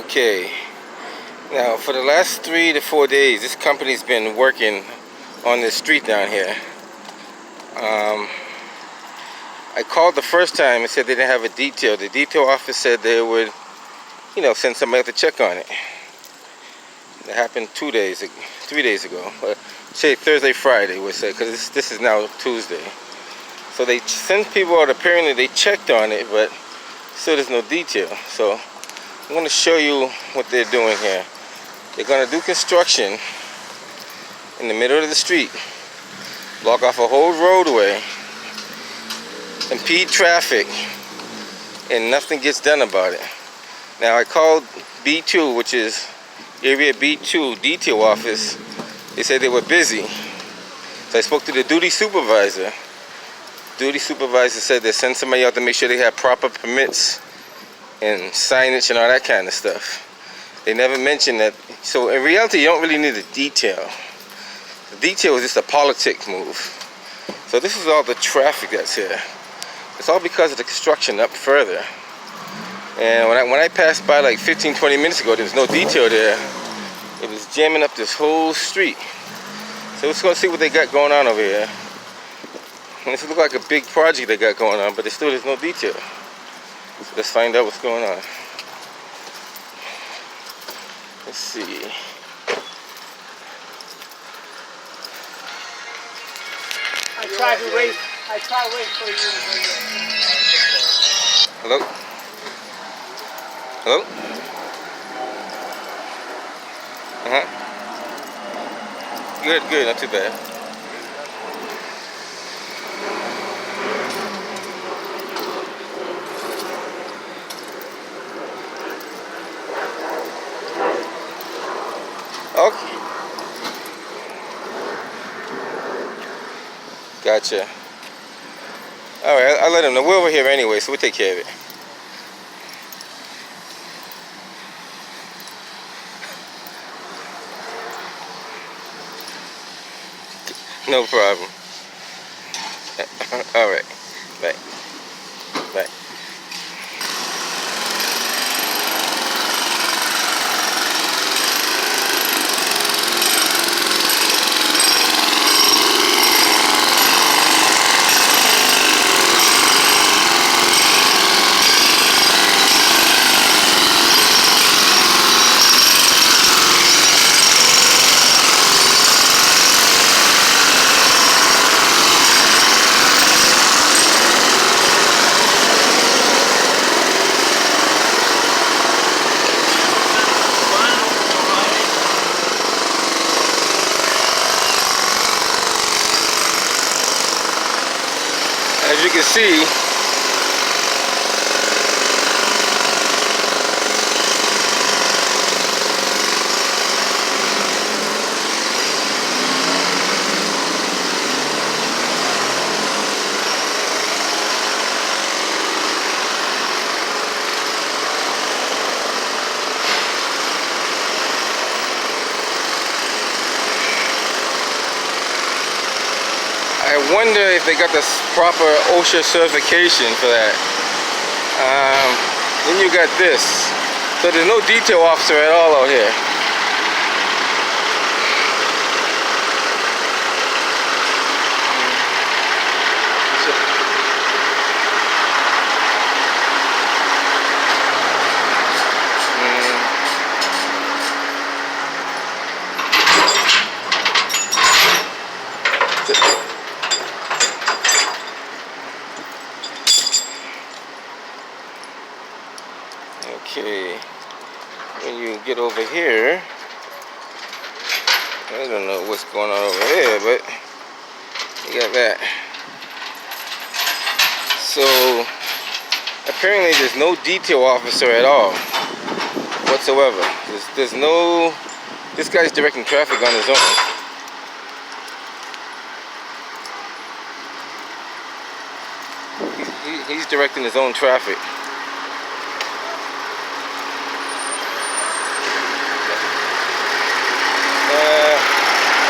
Okay, now for the last 3 to 4 days, this company's been working on this street down here. I called the first time and said they didn't have a detail. The detail office said they would, send somebody out to check on it. That happened 3 days ago. Say Thursday, Friday, we'll say, because this is now Tuesday. So they sent people out. Apparently they checked on it, but still there's no detail. So I'm going to show you what they're doing here. They're going to do construction in the middle of the street, block off a whole roadway, impede traffic, and nothing gets done about it. Now I called B2, which is area B2 detail office. They said they were busy. So I spoke to the duty supervisor. Duty supervisor said they send somebody out to make sure they have proper permits and signage and all that kind of stuff. They never mentioned that. So in reality, you don't really need a detail. The detail is just a politic move. So this is all the traffic that's here. It's all because of the construction up further. And when I passed by like 15-20 minutes ago, there was no detail there. It was jamming up this whole street. So let's go see what they got going on over here. And this looks like a big project they got going on, but there's no detail. So let's find out what's going on. Let's see. I tried to wait for you. Hello? Hello? Good, not too bad. Okay. Gotcha. Alright, I'll let them know. We're over here anyway, so we'll take care of it. No problem. Alright. Bye. Bye. As you can see, I wonder if they got the proper OSHA certification for that. Then you got this. So there's no detail officer at all out here. Okay, when you get over here, I don't know what's going on over here, but you got that. So apparently there's no detail officer at all whatsoever. There's no, this guy's directing traffic on his own. He's directing his own traffic.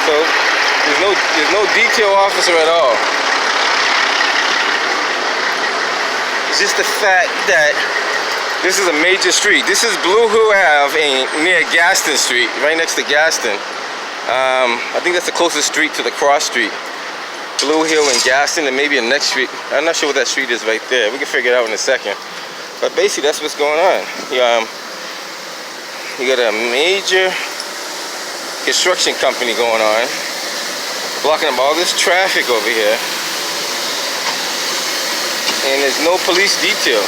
So there's no detail officer at all. It's just the fact that This is a major street. This is Blue Hill Ave near Gaston Street, right next to Gaston. I think that's the closest street to the cross street. Blue Hill and Gaston, and maybe a next street. I'm not sure what that street is right there. We can figure it out in a second. But basically, that's what's going on. You got a major construction company going on, blocking up all this traffic over here, and there's no police detail.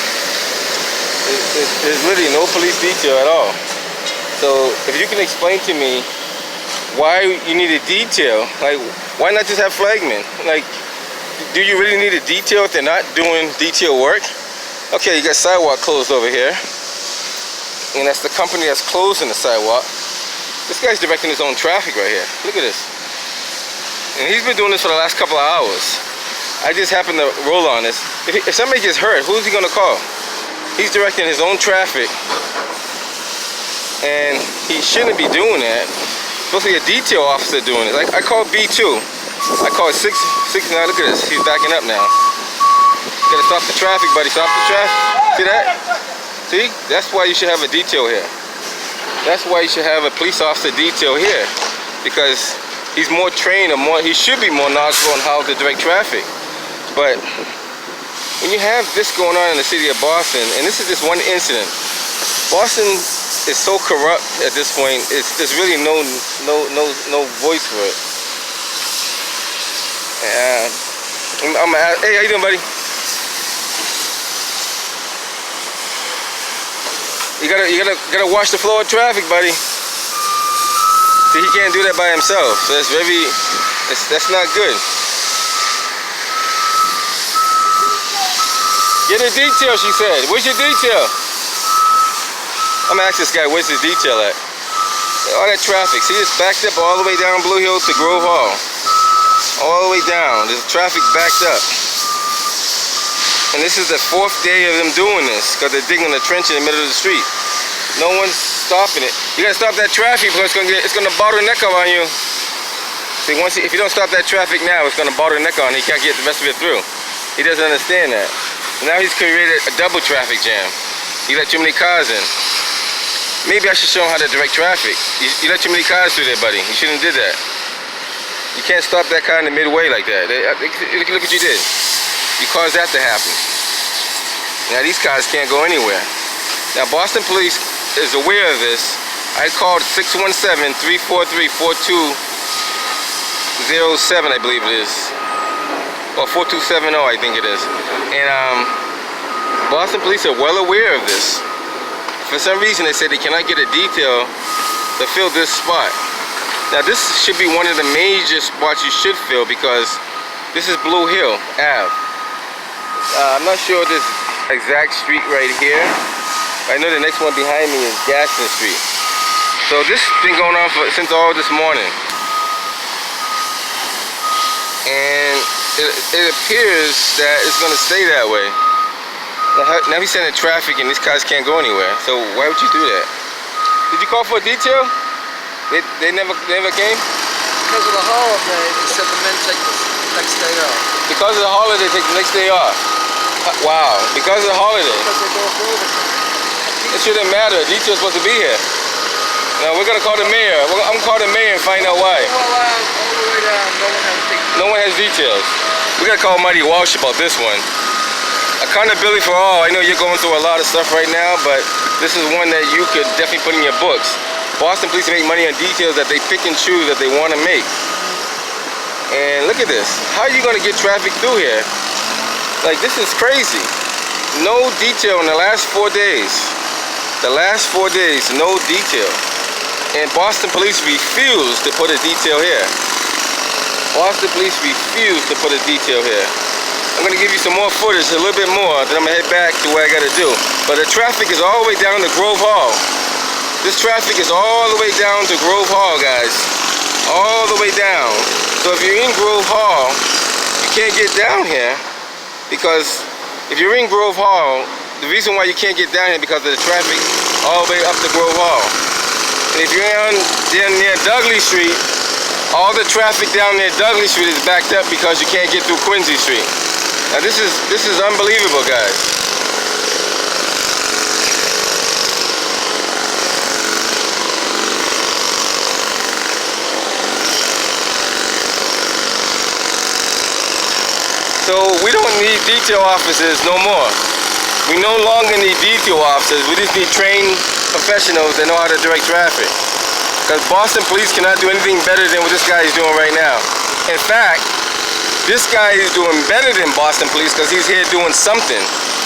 There's literally no police detail at all. So if you can explain to me why you need a detail, like why not just have flagmen? Like, do you really need a detail if they're not doing detail work? Okay, you got sidewalk closed over here, and that's the company that's closing the sidewalk. This guy's directing his own traffic right here. Look at this. And he's been doing this for the last couple of hours. I just happened to roll on this. If somebody gets hurt, who's he gonna call? He's directing his own traffic, and he shouldn't be doing that. Supposed to be a detail officer doing it. I called B2. I called 6 now. Look at this. He's backing up now. Gotta stop the traffic, buddy. Stop the traffic. See that? See? That's why you should have a detail here. That's why you should have a police officer detail here, because he's more trained or he should be more knowledgeable on how to direct traffic. But when you have this going on in the city of Boston, and this is just one incident, Boston is so corrupt at this point. There's really no voice for it. Hey, how you doing, buddy? You gotta watch the flow of traffic, buddy. See, he can't do that by himself. So that's not good. Get a detail, she said. Where's your detail? I'm gonna ask this guy, where's his detail at? All that traffic. See, it's backed up all the way down Blue Hill to Grove Hall. All the way down. There's traffic backed up. And this is the 4th day of them doing this, because they're digging a trench in the middle of the street. No one's stopping it. You gotta stop that traffic, because it's gonna bottleneck up on you. See, if you don't stop that traffic now, it's gonna bottleneck on. He can't get the rest of it through. He doesn't understand that. Now he's created a double traffic jam. He let too many cars in. Maybe I should show him how to direct traffic. You let too many cars through there, buddy. You shouldn't have did that. You can't stop that car in the midway like that. Look what you did. You caused that to happen. Now these cars can't go anywhere. Now Boston Police is aware of this. I called 617-343-4207, I believe it is. Or 4270, I think it is. And Boston Police are well aware of this. For some reason, they said they cannot get a detail to fill this spot. Now, this should be one of the major spots you should fill, because this is Blue Hill Ave. I'm not sure this exact street right here. I know the next one behind me is Gaston Street. So this has been going on since all this morning. And it appears that it's going to stay that way. Now he's sending traffic and these cars can't go anywhere. So why would you do that? Did you call for a detail? They never came? Because of the holiday, they said the men take the next day off. Because of the holiday, they take the next day off. Wow. Because of the holiday. Because they go for overtime. It shouldn't matter. Detail's supposed to be here. Now we're going to call the mayor. I'm going to call the mayor and find out why. Well, all the way down, no one has details. We gotta call Mighty Walsh about this one. Accountability for all. I know you're going through a lot of stuff right now, but this is one that you could definitely put in your books. Boston Police make money on details that they pick and choose that they want to make. And look at this. How are you gonna get traffic through here? Like, this is crazy. No detail in the last 4 days. The last 4 days, no detail. And Boston Police refuse to put a detail here. Boston Police refuse to put a detail here. I'm going to give you some more footage, a little bit more, then I'm going to head back to what I got to do. But the traffic is all the way down to Grove Hall. This traffic is all the way down to Grove Hall, guys. All the way down. So if you're in Grove Hall, you can't get down here, because if you're in Grove Hall, the reason why you can't get down here is because of the traffic all the way up to Grove Hall. And if you're down near Dudley Street, all the traffic down near Dudley Street is backed up because you can't get through Quincy Street. Now this is unbelievable, guys. So we don't need detail officers no more. We no longer need detail officers. We just need trained professionals that know how to direct traffic. Because Boston police cannot do anything better than what this guy is doing right now. In fact, this guy is doing better than Boston police because he's here doing something.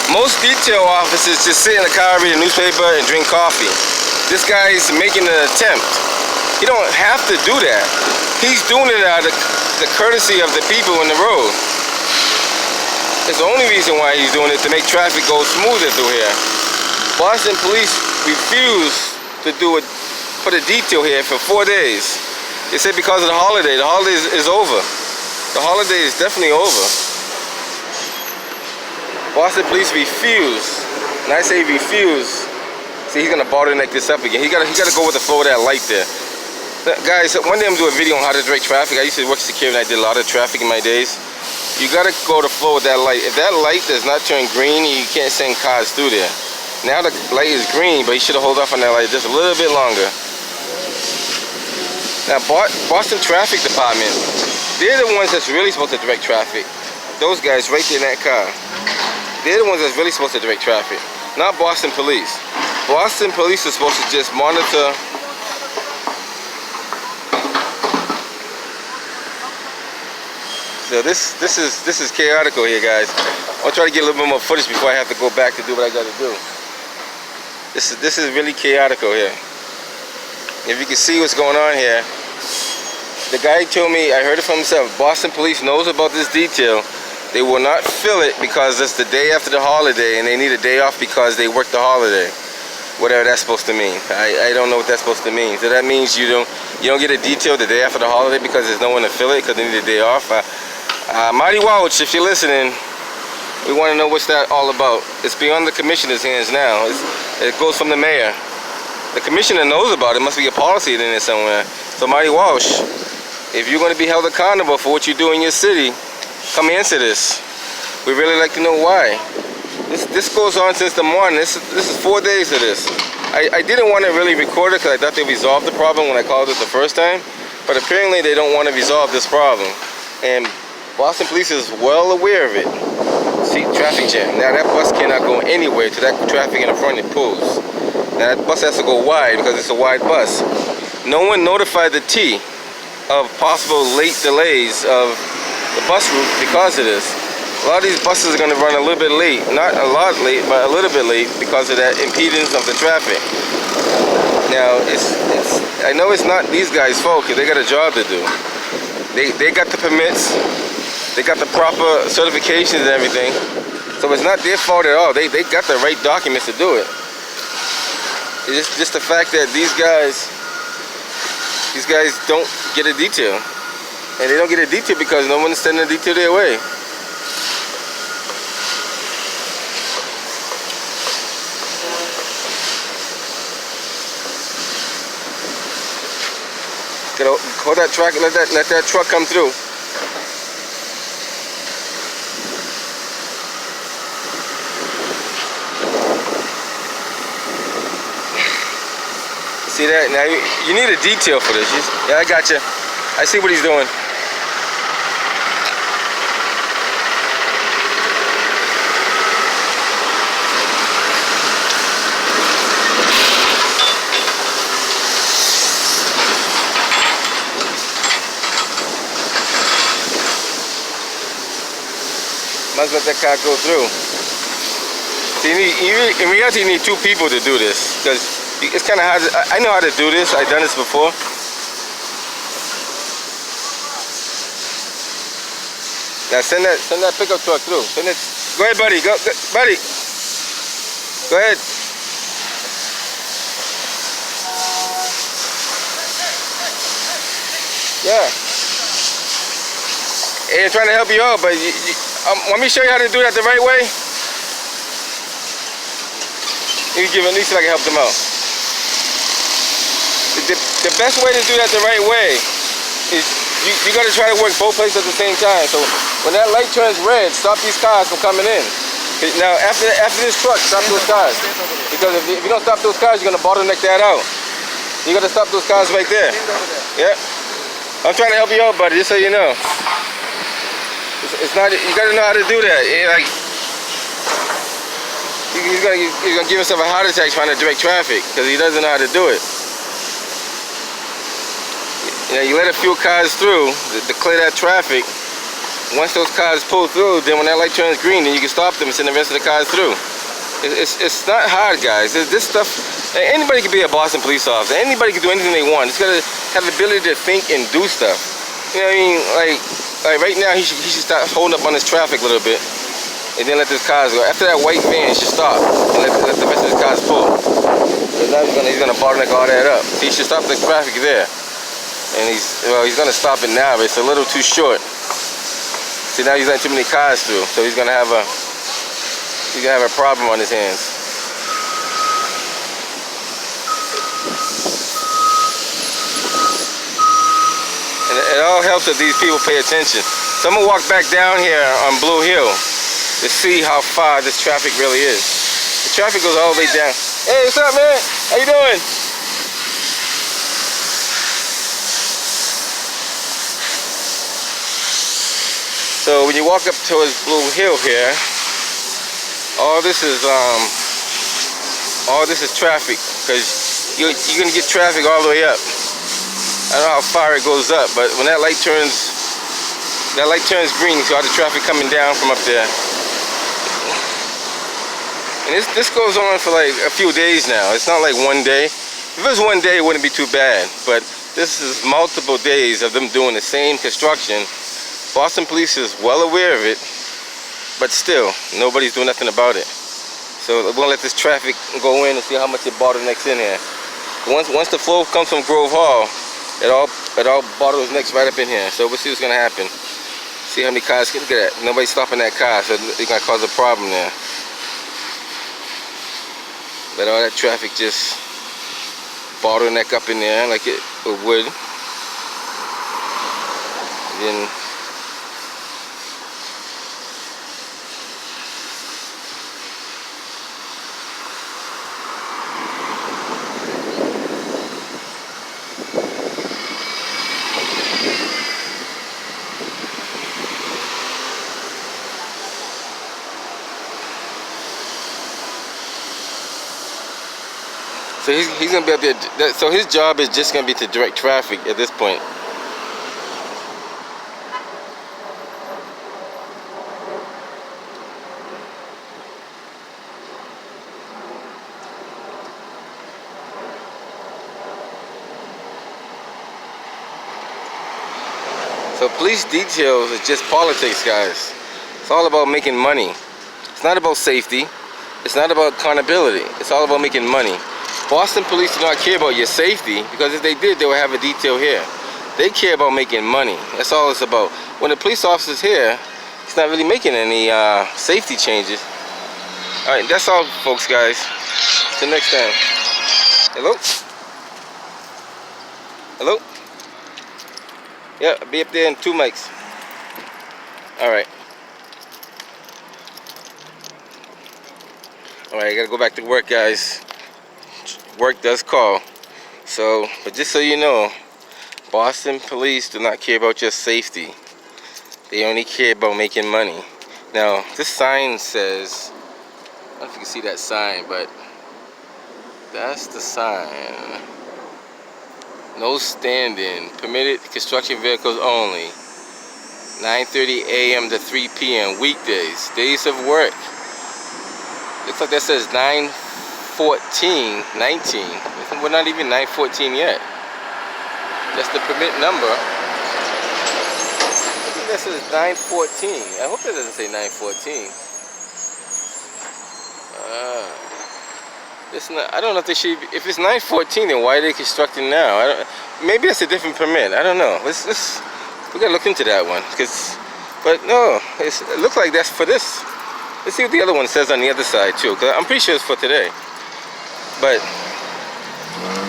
Most detail officers just sit in the car, read a newspaper, and drink coffee. This guy is making an attempt. He don't have to do that. He's doing it out of the courtesy of the people on the road. It's the only reason why he's doing it, to make traffic go smoother through here. Boston police refuse to do it, put a detail here for 4 days. They said because of the holiday. The holiday is over. The holiday is definitely over. Boston police refuse. And I say refuse. See, he's gonna bottleneck this up again. He gotta go with the flow of that light there. Guys, one day I'm gonna do a video on how to direct traffic. I used to work security and I did a lot of traffic in my days. You gotta go to flow with that light. If that light does not turn green, you can't send cars through there. Now the light is green, but you should have held off on that light just a little bit longer. Now Boston Traffic Department, they're the ones that's really supposed to direct traffic. Those guys right there in that car. They're the ones that's really supposed to direct traffic, not Boston police. Boston police are supposed to just monitor. So this is chaotical here, guys. I'll try to get a little bit more footage before I have to go back to do what I got to do. This is really chaotical here. If you can see what's going on here, the guy told me, I heard it from himself, Boston police knows about this detail. They will not fill it because it's the day after the holiday and they need a day off because they worked the holiday. Whatever that's supposed to mean. I don't know what that's supposed to mean. So that means you don't get a detail the day after the holiday because there's no one to fill it because they need a day off. Marty Walsh, if you're listening, we want to know what's that all about. It's beyond the commissioner's hands now. It goes from the mayor. The commissioner knows about it. Must be a policy in there somewhere. So Marty Walsh, if you're going to be held accountable for what you do in your city, come answer this. We really like to know why. This goes on since the morning. This is 4 days of this. I didn't want to really record it because I thought they resolved the problem when I called it the first time. But apparently they don't want to resolve this problem. And Boston police is well aware of it. See, traffic jam. Now that bus cannot go anywhere to that traffic in the front it pulls. Now that bus has to go wide because it's a wide bus. No one notified the T of possible late delays of the bus route because of this. A lot of these buses are going to run a little bit late. Not a lot late, but a little bit late because of that impedance of the traffic. Now, I know it's not these guys' fault because they got a job to do. They got the permits. They got the proper certifications and everything. So it's not their fault at all. They got the right documents to do it. It's just the fact that these guys don't get a detail. And they don't get a detail because no one's sending a detail their way. Hold that truck, let that truck come through. See that? Now you need a detail for this. Yeah, I got you. I see what he's doing. Let's let that car go through. See, in reality, you need two people to do this because it's kind of hard. I know how to do this. I've done this before. Now send that pickup truck through. Send it. Go ahead, buddy. Go, buddy. Go ahead. Yeah. Hey, I'm trying to help you out, but let me show you how to do that the right way. Let me give at least so I can help them out. The best way to do that the right way is you got to try to work both places at the same time. So when that light turns red, stop these cars from coming in. Now after this truck, stop those cars. Because if you don't stop those cars, you're going to bottleneck that out. You got to stop those cars right there. Yeah. I'm trying to help you out, buddy, just so you know. It's not. You gotta know how to do that. Like he's gonna give himself a heart attack trying to direct traffic because he doesn't know how to do it. You know, you let a few cars through to clear that traffic. Once those cars pull through, then when that light turns green, then you can stop them and send the rest of the cars through. It's not hard, guys. This stuff, anybody can be a Boston police officer. Anybody can do anything they want. It's gotta have the ability to think and do stuff. You know what I mean? Like right now, he should start holding up on this traffic a little bit, and then let his cars go. After that white van, he should stop and let the rest of his cars pull. Because now he's gonna bottleneck all that up. So he should stop the traffic there. And he's gonna stop it now, but it's a little too short. See, now he's letting too many cars through, so he's gonna have a problem on his hands. And it all helps that these people pay attention. So I'm gonna walk back down here on Blue Hill to see how far this traffic really is. The traffic goes all the way down. Hey, what's up, man? How you doing? So when you walk up towards Blue Hill here, all this is traffic, because you're gonna get traffic all the way up. I don't know how far it goes up, but when that light turns green, you see all the traffic coming down from up there. And this goes on for like a few days now. It's not like one day. If it was one day, it wouldn't be too bad. But this is multiple days of them doing the same construction. Boston police is well aware of it, but still, nobody's doing nothing about it. So we're gonna let this traffic go in and see how much it bottlenecks in here. Once the flow comes from Grove Hall, it all bottlenecks right up in here. So we'll see what's gonna happen. See how many cars. Look at that. Nobody's stopping that car, so it's gonna cause a problem there. Let all that traffic just bottleneck up in there like it would. And then so he's gonna be up there. So his job is just gonna be to direct traffic at this point. So police details is just politics, guys. It's all about making money. It's not about safety. It's not about accountability. It's all about making money. Boston police do not care about your safety, because if they did, they would have a detail here. They care about making money. That's all it's about. When the police officer's here, he's not really making any safety changes. All right, that's all, folks, guys. Till next time. Hello? Hello? Yeah, I'll be up there in 2 mics. All right. All right, I gotta go back to work, guys. Work does call. So, but just so you know, Boston police do not care about your safety. They only care about making money. Now, this sign says, I don't know if you can see that sign, but that's the sign. No standing. Permitted construction vehicles only. 9:30 a.m. to 3 p.m. weekdays. Days of work. Looks like that says 9/14/19. We're not even 9/14 yet. That's the permit number. I think that says 9/14. I hope that doesn't say 9/14. It's not, I don't know if they should. If it's 9/14, then why are they constructing now? Maybe that's a different permit. I don't know. We gotta look into that one. But no, it looks like that's for this. Let's see what the other one says on the other side too, because I'm pretty sure it's for today. But,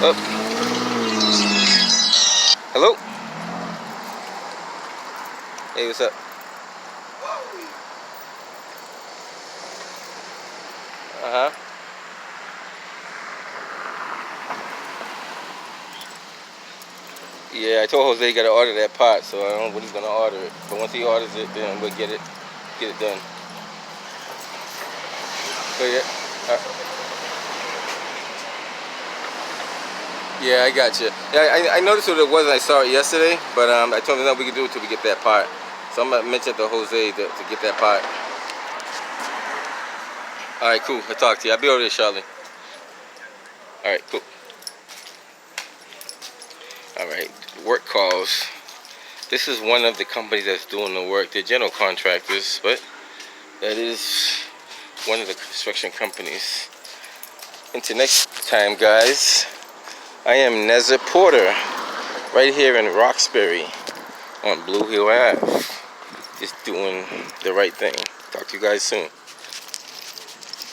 oh. Hello? Hey, what's up? Uh-huh. Yeah, I told Jose he got to order that pot, so I don't know when he's gonna order it. But once he orders it, then we'll get it done. So yeah, yeah, I got you. Yeah, I noticed what it was. I saw it yesterday, but I told him that we can do it till we get that pot. So I'm gonna mention to Jose to get that pot. All right, cool. I'll talk to you. I'll be over there shortly. All right, cool. All right, work calls. This is one of the companies that's doing the work. They're general contractors, but that is one of the construction companies. Until next time, guys, I am Nezza Porter, right here in Roxbury on Blue Hill Ave. Just doing the right thing. Talk to you guys soon.